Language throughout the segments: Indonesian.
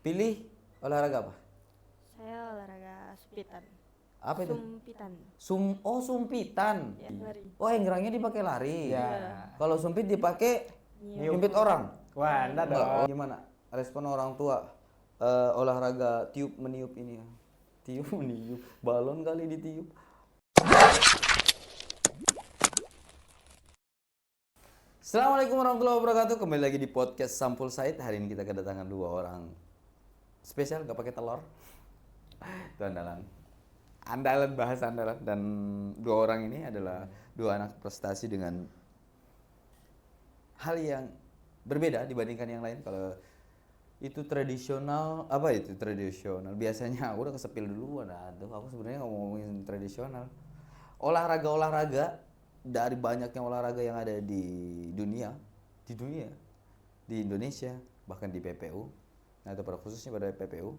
Pilih olahraga apa? Saya olahraga sumpitan. Apa itu? Sumpitan. Sumpitan. Ya, lari. Oh, enggrangnya dipakai lari. Ya. Kalau sumpit dipakai Niup. nyumpit orang. Wah, enggak Enggak. dong. Gimana respon orang tua olahraga tiup meniup ini ya? Tiup meniup, balon kali ditiup. Assalamualaikum warahmatullahi wabarakatuh. Kembali lagi di podcast Sampul Said. Hari ini kita kedatangan dua orang spesial, gak pakai telur. Itu andalan bahas andalan. Dan dua orang ini adalah dua anak prestasi dengan hal yang berbeda dibandingkan yang lain. Kalau itu tradisional, apa itu tradisional? Biasanya aku udah kesepil duluan. Aduh, aku sebenarnya nggak mau ngomongin tradisional. Olahraga dari banyaknya olahraga yang ada di dunia, di Indonesia, bahkan di PPU, atau pada khususnya pada PPU,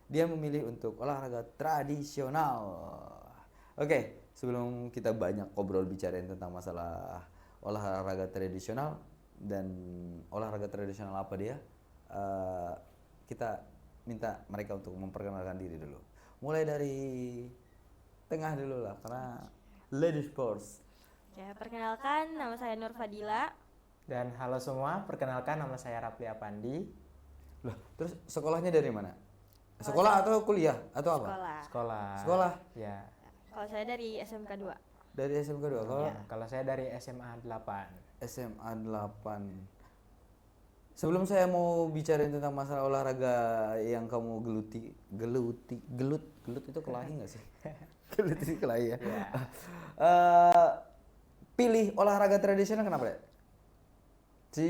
dia memilih untuk olahraga tradisional. Oke, sebelum kita banyak ngobrol bicarain tentang masalah olahraga tradisional dan olahraga tradisional apa dia, kita minta mereka untuk memperkenalkan diri dulu. Mulai dari tengah dulu lah, karena ladies first. Ya, perkenalkan nama saya Nur Fadila. Dan halo semua, perkenalkan nama saya Rapli Apandi. Loh, terus sekolahnya dari mana? Sekolah atau kuliah atau apa? Sekolah. Sekolah. Ya. Kalau saya dari SMK 2. Dari SMK 2. Kalau Kalau saya dari SMA 8. SMA 8. Sebelum saya mau bicarain tentang masalah olahraga yang kamu gelut itu kelahi nggak sih? Gelut itu kelahi ya. Pilih olahraga tradisional kenapa deh? Si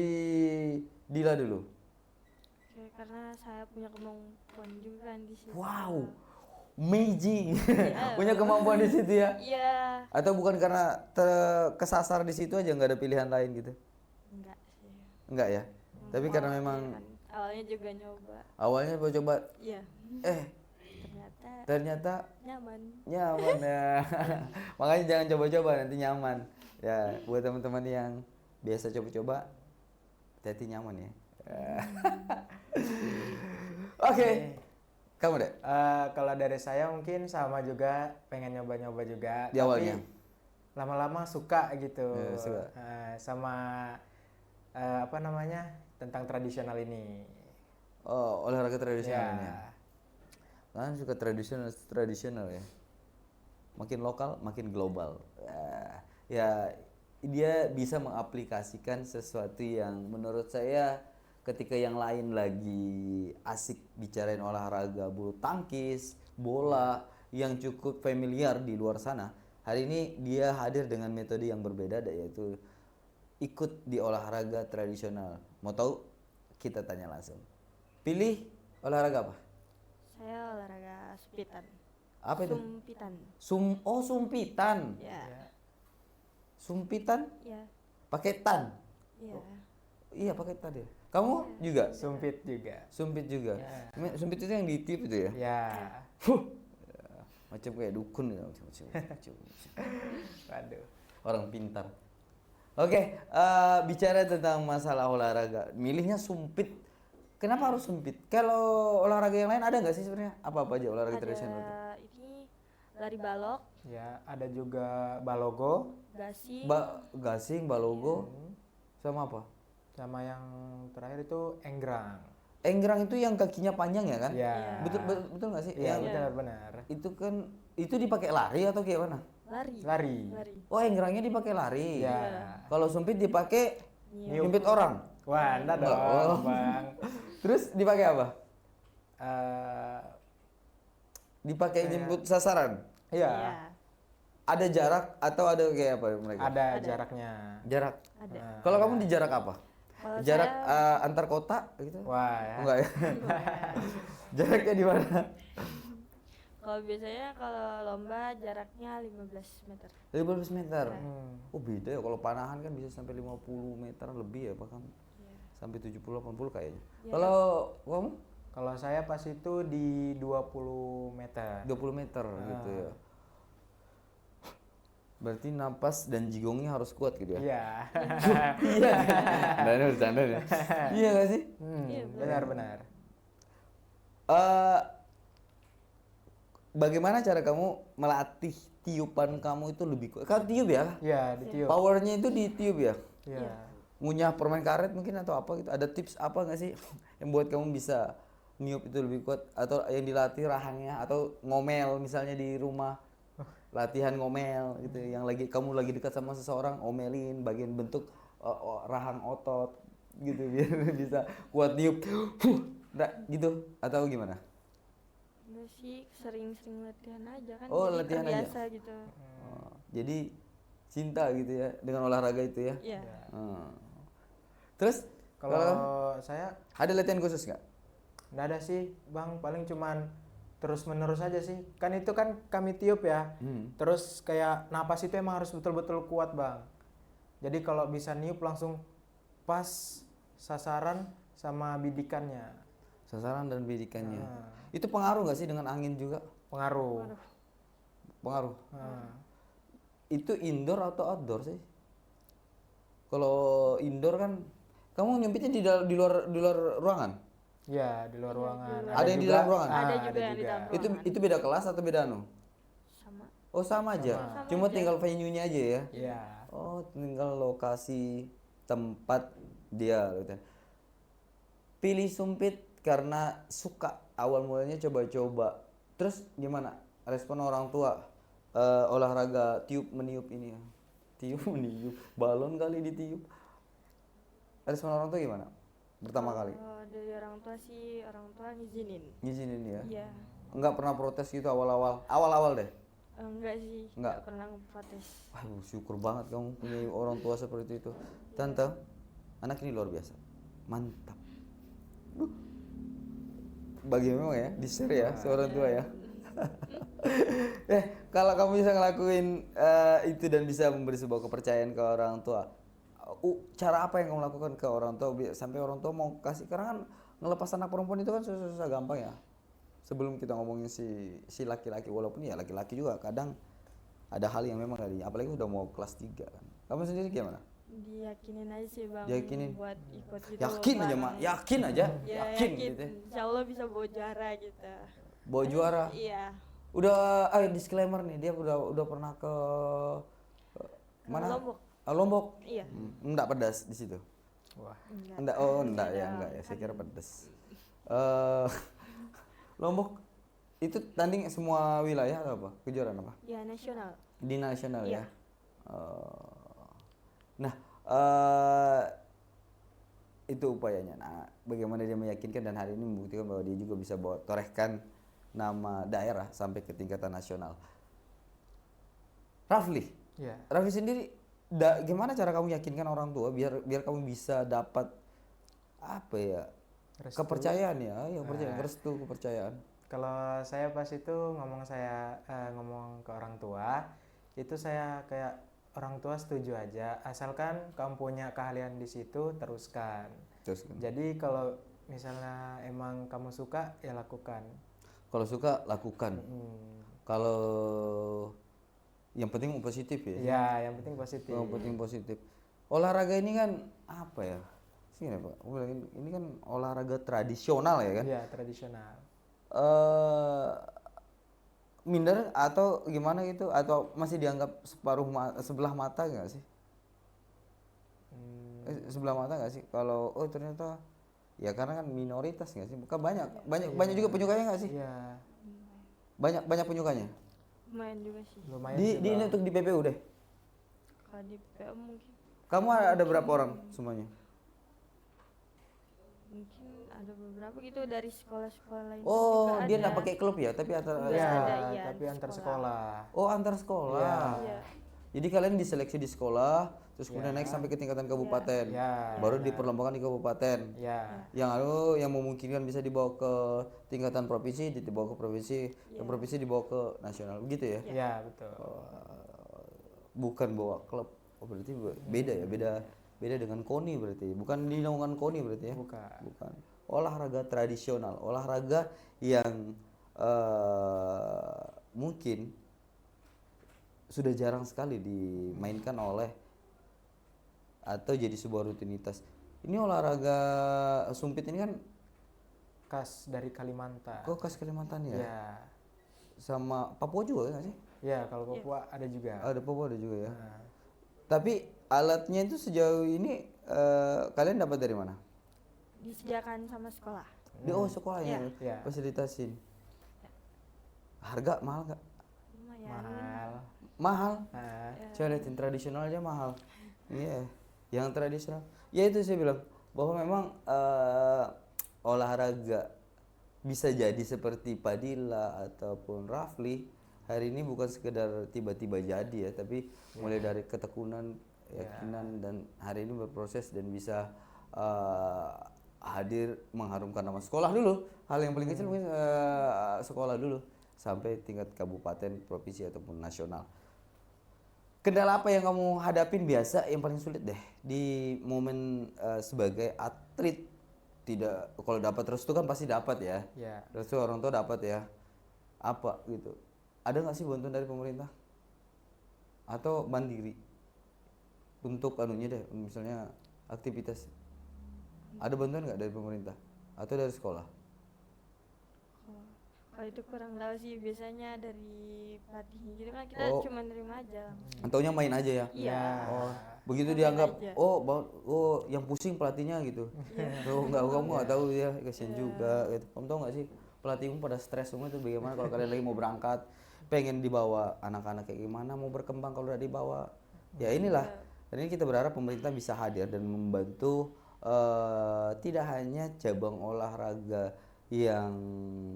Dila dulu. Oke, karena saya punya kemampuan juga kan di situ. Wow, amazing. Punya kemampuan di situ ya? Iya. Atau bukan karena kesasar di situ aja, nggak ada pilihan lain gitu? Enggak sih. Enggak ya? Tapi karena memang Kan awalnya juga nyoba. awalnya mau coba, Iya. ternyata Nyaman. nyaman ya. Makanya jangan coba-coba, nanti nyaman. Ya, buat teman-teman yang biasa coba-coba, hati-hati nyaman ya. Oke. Kamu deh. Kalau dari saya mungkin sama juga, pengen nyoba-nyoba juga. Di awalnya? Lama-lama suka gitu. Ya, suka. Sama tentang tradisional ini. Oh, olahraga tradisionalnya. Ya. Kan suka tradisional ya. Makin lokal, makin global. Ya, dia bisa mengaplikasikan sesuatu yang menurut saya ketika yang lain lagi asik bicarain olahraga bulu tangkis, bola yang cukup familiar di luar sana. Hari ini dia hadir dengan metode yang berbeda, yaitu ikut di olahraga tradisional. Mau tahu? Kita tanya langsung. Pilih olahraga apa? Saya olahraga sumpitan. Apa itu? Sumpitan. Sumpitan. Ya. Sumpitan? Iya. Pakai tan? Iya. Iya, pakai tan ya. Kamu juga? Sumpit juga. Sumpit juga. Ya. Sumpit itu yang ditiup itu ya? Ya. Macam kayak dukun ya. Macam. Waduh. Orang pintar. Oke, bicara tentang masalah olahraga. Milihnya sumpit. Kenapa harus sumpit? Kalau olahraga yang lain ada nggak sih sebenarnya? Apa aja olahraga tradisional itu? Ada ini lari balok, Ya, ada juga balogo gasing. Gasing, balogo, sama apa? sama yang terakhir itu enggrang. Enggrang itu yang kakinya panjang ya kan? Ya. Betul nggak sih? Iya, Yang benar. itu kan itu dipakai lari atau kayak mana? Lari. Oh, engrangnya dipakai lari. Ya. Kalau sumpit dipakai Niup. nyumpit orang. Wah, enggak dong, Oh. Bang. Terus dipakai apa? Eh, Dipakai jemput sasaran. iya, Iya. Ada jarak atau ada kayak apa mereka? ada jaraknya. Jarak. Ada. Kalau kamu di jarak apa? Kalau Jarak antar kota gitu? Wah, ya. Enggak ya? Jaraknya di mana? Kalau biasanya kalau lomba jaraknya 15 meter. 15 meter. Hmm. Oh, beda ya. Kalau panahan kan bisa sampai 50 meter lebih ya, bahkan Iya. sampai 70 80 kayaknya. Iya. Kalau kamu Kalau saya pas itu di 20 meter. 20 meter gitu ya. Berarti napas dan jigongnya harus kuat gitu ya? Iya. Iya. Bercanda ya? Iya gak sih? Iya, Benar-benar. Eh, bagaimana cara kamu melatih tiupan kamu itu lebih kuat? Kan tiup ya? Ya, ditiup. Powernya itu di tiup ya? Ya. Ngunyah permen karet mungkin atau apa gitu? Ada tips apa nggak sih yang buat kamu bisa niup itu lebih kuat? Atau yang dilatih rahangnya? Atau ngomel misalnya di rumah? Latihan ngomel gitu, yang kamu lagi dekat sama seseorang, omelin bagian bentuk rahang otot gitu biar bisa kuat niup. Nggak gitu atau gimana? Enggak sih, sering-sering latihan aja kan. Oh, Jadi latihan aja. terbiasa gitu. Oh, jadi cinta gitu ya dengan olahraga itu ya. Iya. Hmm. Terus Kalau saya ada latihan khusus nggak? nggak ada sih, Bang. Paling cuman terus menerus aja sih. Kan itu kan kami tiup ya. Terus kayak napas itu emang harus betul-betul kuat, Bang. Jadi kalau bisa niup langsung pas sasaran sama bidikannya. Sasaran dan bidikannya. Nah, Itu pengaruh nggak sih dengan angin juga? pengaruh. Pengaruh. Nah, Itu indoor atau outdoor sih? Kalau indoor kan kamu nyempitnya di luar ruangan. ya, di luar ruangan. Ada yang di dalam ruangan? Ada juga yang di dalam ruangan. Itu beda kelas atau beda anu? Sama. Oh sama aja. Cuma tinggal venue-nya aja ya. Iya. Oh tinggal lokasi tempat dia. Gitu. Pilih sumpit karena suka awal mulanya coba-coba. Terus gimana respon orang tua olahraga meniup ini ya? Tiup meniup, balon kali ditiup. Respon orang tua gimana? Pertama kali Kalau dari orang tua sih, orang tua ngizinin. ngizinin ya? Iya. Enggak pernah protes gitu awal-awal deh. Enggak sih, Enggak. enggak pernah ngeprotes. Aduh, syukur banget kamu punya orang tua seperti itu. Tante, anak ini luar biasa. Mantap. Duh. Bagi memang ya, di-share ya, seorang tua ya. Kalau kamu bisa ngelakuin itu dan bisa memberi sebuah kepercayaan ke orang tua, cara apa yang kamu lakukan ke orang tua sampai orang tua mau kasih? Karena kan ngelepas anak perempuan itu kan susah gampang ya. Sebelum kita ngomongin si laki-laki, walaupun ya laki-laki juga kadang ada hal yang memang apalagi udah mau kelas 3 kan. Kamu sendiri gimana? Diyakinin aja sih Bang. Diyakinin? Buat ikut gitu. Yakin aja bareng. mak, yakin aja, Ya, yakin gitu. ya. Insya Allah bisa bawa juara gitu. Bawa juara. Iya. Udah, disclaimer nih, dia udah pernah ke mana? Lombok. Lombok. Iya. Enggak pedas di situ. Wah. Enggak, enggak ya, saya kira pedas. Lombok itu tanding semua wilayah atau apa? Kejuaraan apa? Ya nasional. Di nasional Iya. ya. Nah, eh, itu upayanya. Nah, bagaimana dia meyakinkan dan hari ini membuktikan bahwa dia juga bisa torehkan nama daerah sampai ke tingkatan nasional. Rafli, Ya. Rafli sendiri, gimana cara kamu yakinkan orang tua biar kamu bisa dapat apa ya? Restu. Kepercayaan ya, percaya, restu, kepercayaan. Kalau saya pas itu ngomong ke orang tua, itu saya kayak orang tua setuju aja, asalkan kamu punya keahlian di situ teruskan. Terus kan. Jadi kalau misalnya emang kamu suka ya lakukan. Kalau suka lakukan. Kalau yang penting positif ya. Ya, yang penting positif. Yang penting positif. Olahraga ini kan apa ya? Sini Pak. Ini kan olahraga tradisional ya kan? Iya, tradisional. Minder atau gimana gitu atau masih dianggap sebelah mata nggak sih? Sebelah mata nggak sih? Kalau ternyata ya karena kan minoritas nggak sih? Bukan banyak juga penyukanya nggak sih? Iya, Banyak penyukanya. Lumayan juga sih. lumayan Di sih, ini Bang. untuk di PPU deh. Kalau di PO mungkin Kamu ada berapa orang semuanya? ada beberapa gitu dari sekolah-sekolah lain. Oh, juga dia ada. nggak pakai klub ya, tapi Iya, Iya, tapi di antar sekolah. sekolah. Oh, antar sekolah. Iya. Jadi kalian diseleksi di sekolah, terus kemudian naik sampai ke tingkatan kabupaten. Ya. Baru diperlombakan di kabupaten. Ya. Yang memungkinkan bisa dibawa ke tingkatan provinsi, dibawa ke provinsi, dan provinsi dibawa ke nasional, begitu ya? Ya, betul. Bukan bawa klub. Oh, berarti beda ya, beda dengan KONI berarti. Bukan di naungan KONI berarti ya? Bukan. Olahraga tradisional, olahraga yang mungkin sudah jarang sekali dimainkan oleh atau jadi sebuah rutinitas. Ini olahraga sumpit ini kan khas dari Kalimantan. Kok khas Kalimantan ya? Ya, Sama Papua juga nggak sih? ya kalau Papua ada juga. Ada Papua ada juga ya. Nah, Tapi alatnya itu sejauh ini kalian dapat dari mana? Disediakan sama sekolah. Di sekolah yang Iya. fasilitasin. Harga mahal nggak? Lumayan. mahal. Mahal. Nah, Saya liatin tradisional aja mahal. Iya, yang tradisional. Ya itu saya bilang bahwa memang olahraga bisa jadi seperti Padilla ataupun Rafli hari ini bukan sekedar tiba-tiba jadi ya, tapi mulai dari ketekunan, keyakinan dan hari ini berproses dan bisa hadir mengharumkan nama sekolah dulu. Hal yang paling kecil mungkin sekolah dulu sampai tingkat kabupaten, provinsi ataupun nasional. Kendala apa yang kamu hadapin biasa yang paling sulit deh di momen sebagai atlet? Tidak, kalau dapat restu kan pasti dapat ya. ya. Restu orang tua dapat ya. Apa gitu? Ada nggak sih bantuan dari pemerintah? Atau mandiri? Untuk anunya deh, misalnya aktivitas. Ada bantuan nggak dari pemerintah? Atau dari sekolah? Kalau itu kurang tahu sih, biasanya dari pelatih gitu kan kita Oh. cuma nerima aja. Ataunya main aja ya? Iya. Oh, begitu Main dianggap, aja. oh yang pusing pelatihnya gitu. Tuh kamu nggak tahu ya, kasihan juga. Gitu. Kamu tahu nggak sih pelatihmu pada stres semua itu bagaimana kalau kalian lagi mau berangkat, pengen dibawa anak-anak kayak gimana, mau berkembang kalau udah dibawa. Ya inilah. Dan ini kita berharap pemerintah bisa hadir dan membantu tidak hanya cabang olahraga yang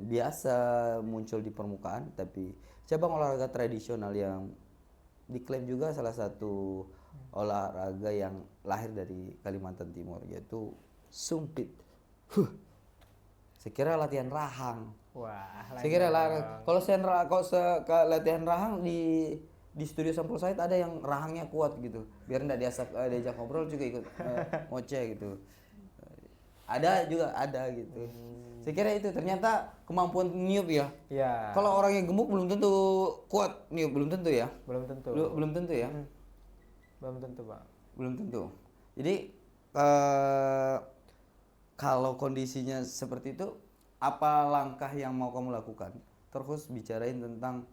biasa muncul di permukaan, tapi cabang olahraga tradisional yang diklaim juga salah satu olahraga yang lahir dari Kalimantan Timur, yaitu sumpit. Saya kira latihan rahang. Wah, Saya kira kalau latihan rahang di studio Sampul Site ada yang rahangnya kuat gitu, biar nggak diajak ngobrol juga ikut ngoceh gitu. Ada juga ada gitu. Saya kira itu ternyata kemampuan niup ya. ya. Kalau orang yang gemuk belum tentu kuat niup, belum tentu ya. Belum tentu. Belum tentu ya. Belum tentu, Bang. Belum tentu. Jadi kalau kondisinya seperti itu, apa langkah yang mau kamu lakukan? Terus bicarain tentang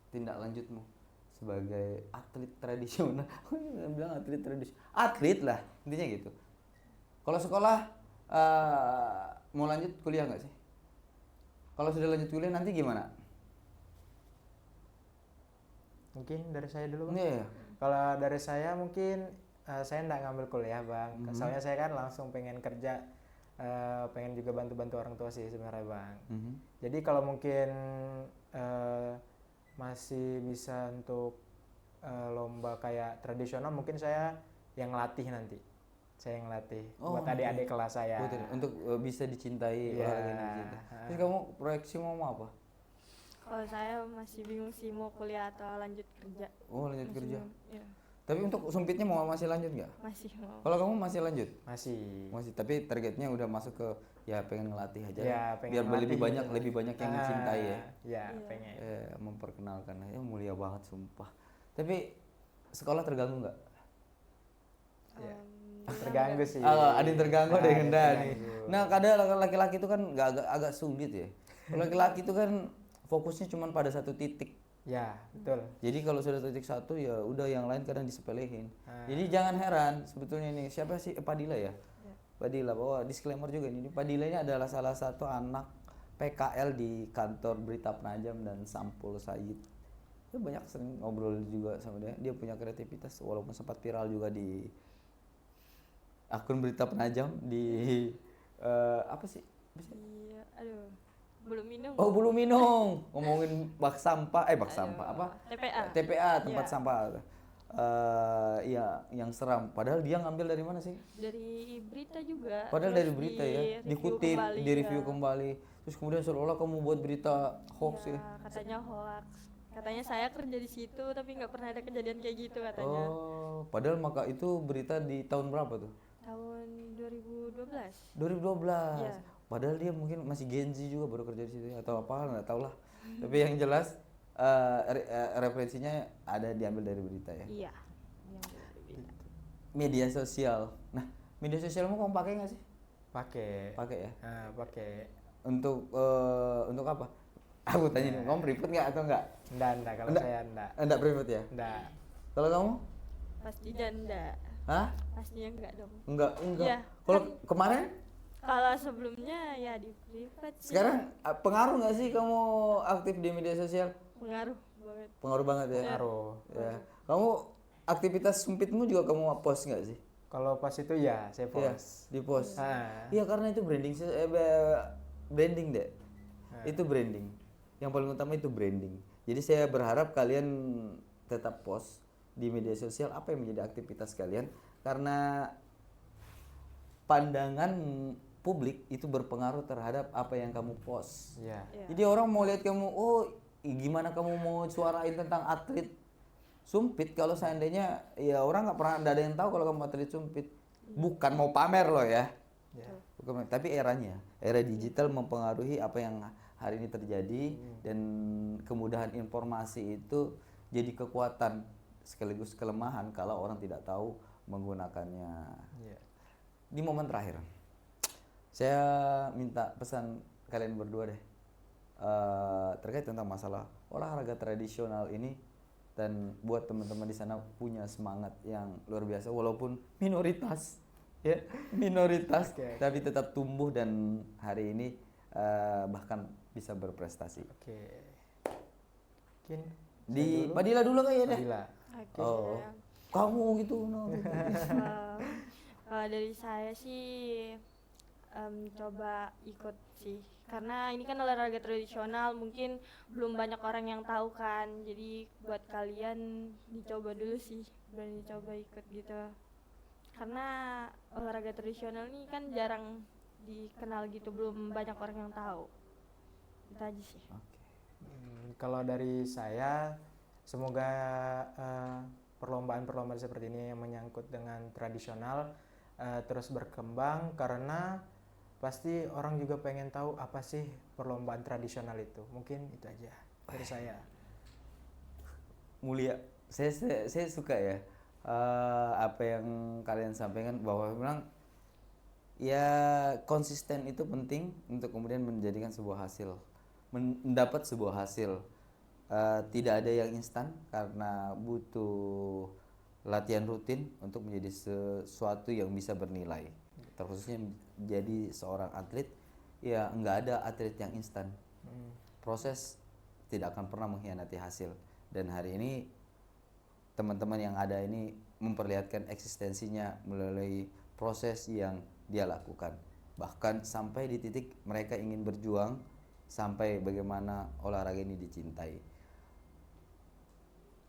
tindak lanjutmu sebagai atlet tradisional. Bilang atlet tradisional. Atlet lah, intinya gitu. Kalau sekolah mau lanjut kuliah nggak sih? Kalau sudah lanjut kuliah nanti gimana? Mungkin dari saya dulu, Bang. Iya. Kalau dari saya mungkin saya nggak ngambil kuliah, Bang. Soalnya saya kan langsung pengen kerja, pengen juga bantu-bantu orang tua sih sebenarnya, Bang. Jadi kalau mungkin masih bisa untuk lomba kayak tradisional, mungkin saya yang ngelatih nanti. Saya yang ngelatih buat adik-adik kelas saya. Betul. Untuk bisa dicintai Iya. olahraga ini gitu. Terus kamu proyeksi mau apa? Kalau saya masih bingung sih mau kuliah atau lanjut kerja. Oh, lanjut kerja. Iya. Tapi untuk sumpitnya masih lanjut nggak? Masih mau. Kalau kamu masih lanjut? Masih. Masih, tapi targetnya udah masuk ke ya pengen ngelatih aja. Ya, pengen biar ngelatih lebih banyak yang mencintai ya. Ya, pengen. Memperkenalkan ya, mulia banget sumpah. Tapi sekolah terganggu nggak? Terganggu sih. Ada yang terganggu, ada yang enggak nih. terganggu. Nah, kadang laki-laki itu kan agak sulit ya. Kalau laki-laki itu kan fokusnya cuma pada satu titik. Ya, betul. Jadi kalau sudah titik satu ya udah yang lain kadang disepelehin. Jadi jangan heran sebetulnya nih siapa sih Padilla ya? Padilla, bahwa disclaimer juga ini Padilla ini adalah salah satu anak PKL di kantor Berita Penajam dan Sampul Said. Dia banyak sering ngobrol juga sama dia. Dia punya kreativitas walaupun sempat viral juga di akun Berita Penajam di apa sih? Iya, aduh. Belum minum. Oh, Bulu Minung. Ngomongin bak sampah apa? TPA. TPA, tempat Iya. sampah. Iya, yang seram. Padahal dia ngambil dari mana sih? Dari berita juga. Padahal terus dari berita ya, di-review dikutip, kembali, direview ya. kembali. Terus kemudian seolah-olah kamu buat berita hoax Iya, ya. katanya hoax. Katanya saya kerja di situ tapi nggak pernah ada kejadian kayak gitu katanya. Oh, padahal maka itu berita di tahun berapa tuh? Tahun 2012. 2012. Iya. Padahal dia mungkin masih Gen Z juga baru kerja di situ atau apa nggak tahu lah. Tapi yang jelas referensinya ada diambil dari berita ya. Iya. Yang dari berita. Media sosial. Nah, Media sosialmu kamu pakai nggak sih? Pakai. Pakai ya. Pakai. Untuk apa? Aku tanya nih, kamu private nggak atau nggak? Enggak, kalau Enggak. saya enggak. Enggak private ya? Enggak. Kalau kamu? Pastinya enggak. Hah? Pastinya enggak dong. Enggak. Iya, Kalau kemarin? Kalau sebelumnya ya di privat sih. Sekarang pengaruh nggak sih kamu aktif di media sosial? Pengaruh banget. Pengaruh banget ya. Ngaruh. Ya. Kamu aktivitas sumpitmu juga kamu post nggak sih? Kalau pas itu ya saya Iya, post. di post. Ah. Iya karena itu branding deh. Itu branding. Yang paling utama itu branding. Jadi saya berharap kalian tetap post di media sosial apa yang menjadi aktivitas kalian karena pandangan publik itu berpengaruh terhadap apa yang kamu post. Iya. Iya. Jadi orang mau lihat kamu, oh gimana kamu mau suarain tentang atlet sumpit kalau seandainya ya orang nggak pernah ada yang tahu kalau kamu atlet sumpit. Bukan mau pamer loh ya. Ya. Bukan, tapi era digital mempengaruhi apa yang hari ini terjadi dan kemudahan informasi itu jadi kekuatan sekaligus kelemahan kalau orang tidak tahu menggunakannya. Iya. Di momen terakhir, saya minta pesan kalian berdua deh terkait tentang masalah olahraga tradisional ini dan buat teman-teman di sana punya semangat yang luar biasa walaupun minoritas ya minoritas Oke. tapi tetap tumbuh dan hari ini bahkan bisa berprestasi. Oke. Mungkin Di Padilla dulu kayaknya deh. Padilla. Oke. Oh, ya. kamu gitu no. Kalau dari saya sih coba ikut sih karena ini kan olahraga tradisional mungkin belum banyak orang yang tahu kan jadi buat kalian dicoba dulu sih berani coba ikut gitu karena olahraga tradisional ini kan jarang dikenal gitu belum banyak orang yang tahu itu aja sih. Kalau dari saya, semoga perlombaan-perlombaan seperti ini yang menyangkut dengan tradisional terus berkembang karena pasti orang juga pengen tahu apa sih perlombaan tradisional itu. Mungkin itu aja dari saya. Mulia, saya suka ya apa yang kalian sampaikan bahwa memang ya konsisten itu penting untuk kemudian menjadikan sebuah hasil, mendapat sebuah hasil. Tidak ada yang instan karena butuh latihan rutin untuk menjadi sesuatu yang bisa bernilai. Terkhususnya menjadi seorang atlet, ya nggak ada atlet yang instan. Proses tidak akan pernah mengkhianati hasil. Dan hari ini teman-teman yang ada ini memperlihatkan eksistensinya melalui proses yang dia lakukan. Bahkan sampai di titik mereka ingin berjuang sampai bagaimana olahraga ini dicintai.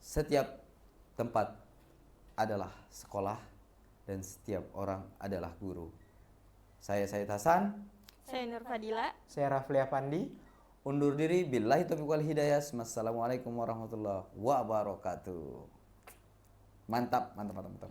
Setiap tempat adalah sekolah dan setiap orang adalah guru. Saya Said Hasan. Saya Nur Fadila. Saya Rafli Afandi. Undur diri. Billahi taufiq wal hidayah. Assalamualaikum warahmatullahi wabarakatuh. Mantap, mantap, mantap, mantap.